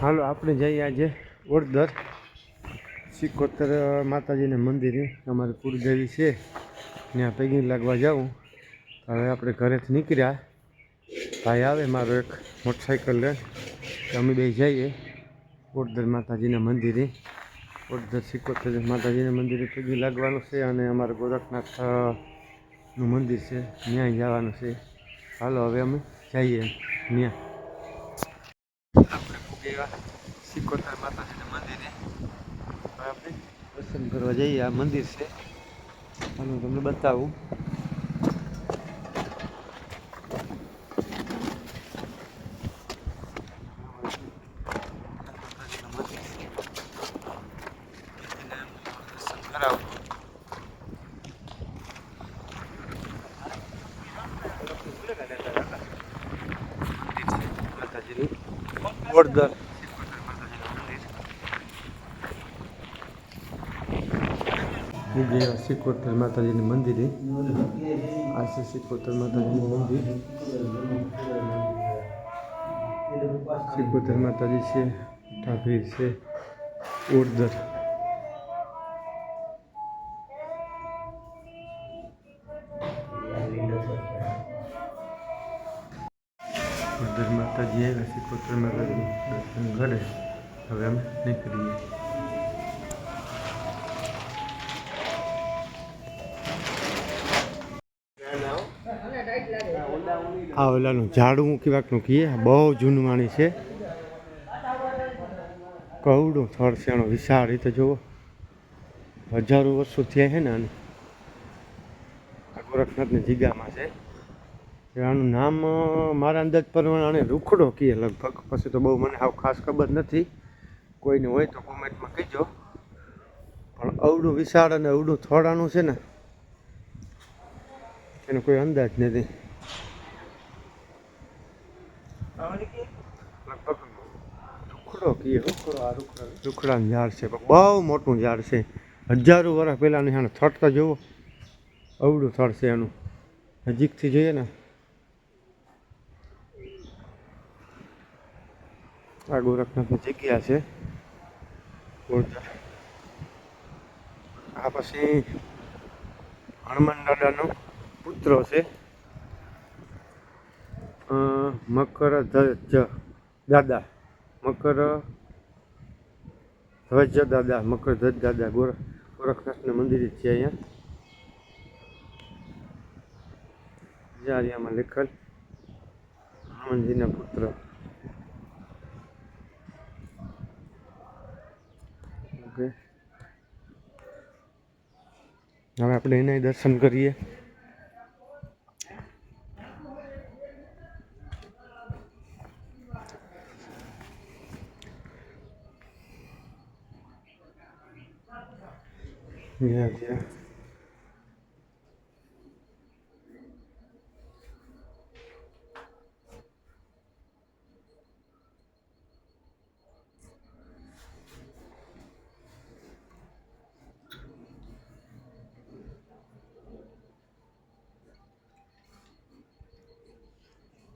હાલો આપણે જઈએ આજે ઓડદર સિકોતર માતાજીને મંદિરે. અમારી કુળદેવી છે ત્યાં પૈકી લાગવા જાઉં. હવે આપણે ઘરેથી નીકળ્યા, ભાઈ આવે મારો એક મોટરસાઇકલ લે, અમે બે જઈએ ઓડદર માતાજીના મંદિરે. ઓડદર સિકોતર માતાજીના મંદિરે પૈકી લાગવાનું છે અને અમારા ગોરખનાથનું મંદિર છે ત્યાં જવાનું છે. હાલો હવે અમે જઈએ ત્યાં. આપણે પૂગેવા સિકોતર માતાજીના મંદિરે. હવે આપણે દર્શન કરવા જઈએ. આ મંદિર છે, હું તમને બતાવું. દર્શન કરાવું. માતાજીની ઓડદર સિકોતર માતાજીનું મંદિર. આ છે સિકોતર માતાજીનું મંદિર. સિકોતર માતાજી છે, ઠાભીર છે, ઓડદર. ઓડદર માતાજી આવ્યા, સિકોતર માતાજી દર્શન કરે. હવે અમે નીકળીએ. આ ઓલાનું ઝાડું મૂકી વાકનું કહીએ, બહુ જૂનું માણી છે. કવડું થળ છે એનો વિશાળ. રીતે જુઓ, હજારો વર્ષો થયા છે ને આને. આ ગોરખનાથની જગ્યામાં છે. આનું નામ મારા અંદાજ પ્રમાણે આને રૂખડો કહીએ લગભગ. પછી તો બહુ મને આવું ખાસ ખબર નથી. કોઈને હોય તો કોમેન્ટમાં કહેજો. પણ અવડું વિશાળ અને અવડું થોડાનું છે ને એનો કોઈ અંદાજ નથી. લગભગ રૂખડો કહીએ. રૂખડાનું ઝાડ છે, બહુ મોટું ઝાડ છે. હજારો વર્ષ પહેલાંની આને થડ તો જુઓ, અવડું થડ છે એનું. નજીકથી જોઈએ ને. આ ગોરખનાથની જગ્યા છે ઓડદર. આ પછી હનુમાન દાદાનો પુત્ર છે, મકર ધ્વજ દાદા. મકર ધ્વજ દાદા, મકર ધ્વજ દાદા ગોરખનાથના મંદિર છે અહીંયા. જારિયામાં લેખલ હનુમાનજીના પુત્ર. ઓકે, હવે આપણે એના દર્શન કરીએ.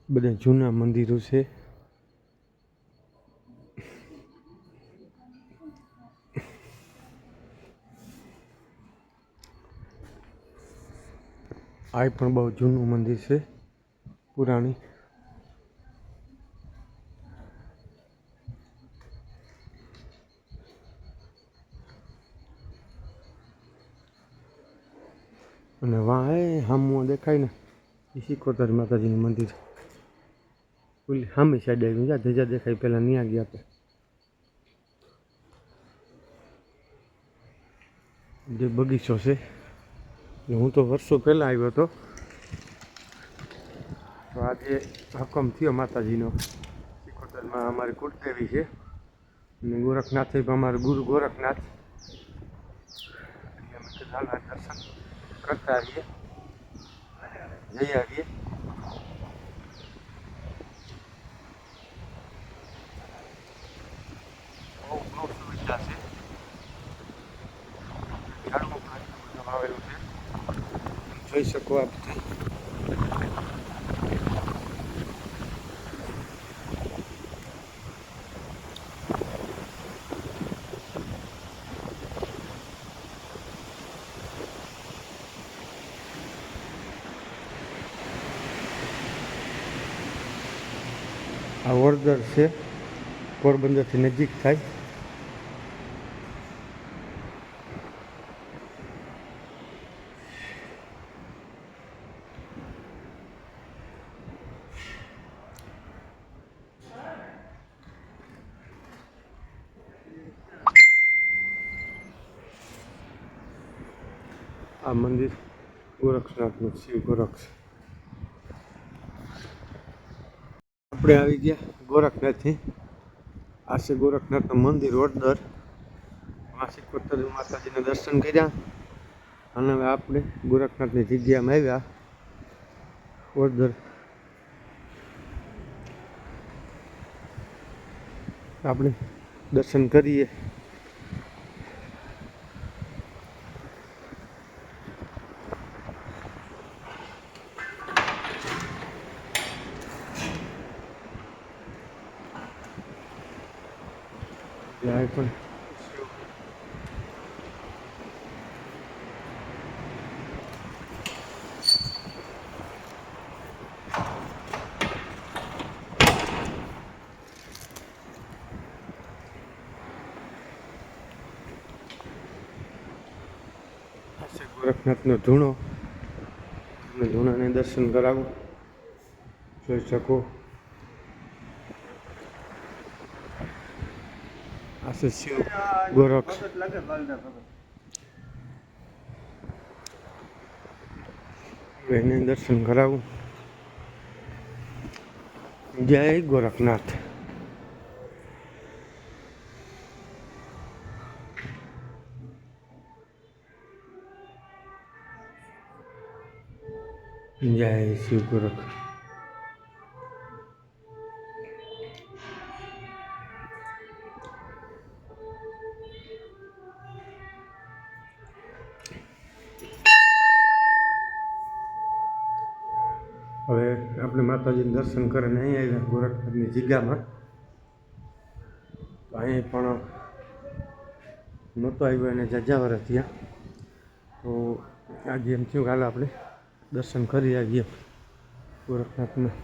બધા જૂના મંદિરો છે. આ પણ બહુ જૂનું મંદિર છે, પુરાણી. અને વાં સામું દેખાય ને એ સિકોતર માતાજીનું મંદિર. ઓલી સામી સાઈડ આવ્યું, જ્યાં ધજા દેખાય પહેલાં ત્યાં ગયા હતા. જે બગીચો છે, હું તો વર્ષો પહેલાં આવ્યો હતો. તો આજે હકમ થયો માતાજીનો. સિકોતરમાં અમારી કુળદેવી છે અને ગોરખનાથ અમારું ગુરુ ગોરખનાથ. એટલે અમે દર્શન કરતા આવીએ, જઈ આવીએ. બહુ સુવિધા છે. ઝાડવું પણ આવેલું છે, જોઈ શકો આપ. ઓળદર છે, પોરબંદરથી નજીક થાય. આ મંદિર ગોરક્ષનાથનું શિવ ગોરક્ષ. આપણે આવી ગયા ગોરખનાથથી. આ છે ગોરખનાથનું મંદિર ઓડદર. આ સિકોતર માતાજીના દર્શન કર્યા અને હવે આપણે ગોરખનાથની જગ્યામાં આવ્યા ઓડદર. આપણે દર્શન કરીએ. જાય પણ ગોરખનાથનો ધૂણો. તમને ધૂણાને દર્શન કરાવું, જોઈ શકો. આ છે શિવ ગોરક્ષ. એને દર્શન કરાવું. જય ગોરખનાથ. જય શિવ ગોરખ. હવે આપણે માતાજીનું દર્શન કરીને અહીં આવ્યા ગોરખનાથની જગ્યામાં. અહીં પણ નહોતો આવ્યો અને જજાવર ત્યાં, તો આજે એમ થયું કાલે આપણે દર્શન કરી આવીએ ગોરખનાથના.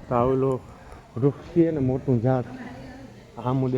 તો આવેલો વૃક્ષ છે ને મોટું ઝાડ આ મુદ્દે